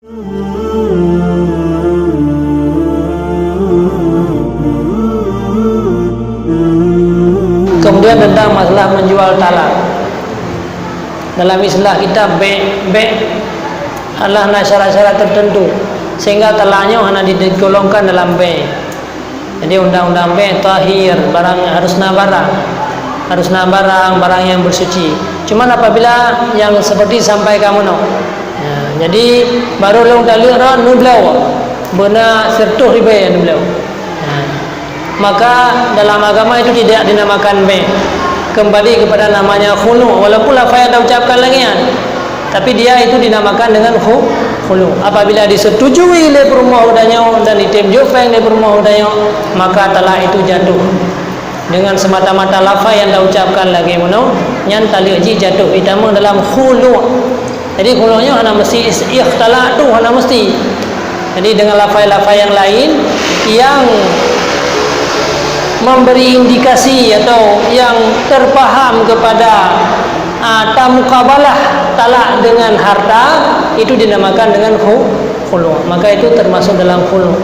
Kemudian tentang masalah menjual talak. Dalam istilah kita be' adalah syarat-syarat tertentu sehingga talaknya hanya digolongkan dalam be'. Jadi undang-undang be' tahir, barang harusna barang yang bersuci. Cuman apabila yang seperti sampai kamu no. Jadi baru long dalil ran nublau benar sertuh ribe nublau. Maka dalam agama itu tidak dinamakan be'. Kembali kepada namanya khulu, walaupun lafaz yang diucapkan lagi kan, tapi dia itu dinamakan dengan khulu. Apabila disetujui oleh permohonannya dan ditemjofeng oleh permohonannya, maka talak itu jatuh dengan semata-mata lafaz yang diucapkan lagi mono nyan taliji jatuh itama dalam khulu. Jadi khulunya hanya mesti ikhtalatu, hanya mesti. Jadi dengan lafaz-lafaz yang lain yang memberi indikasi atau yang terpaham kepada tamukabalah talak dengan harta, itu dinamakan dengan khulu. Maka itu termasuk dalam khulu.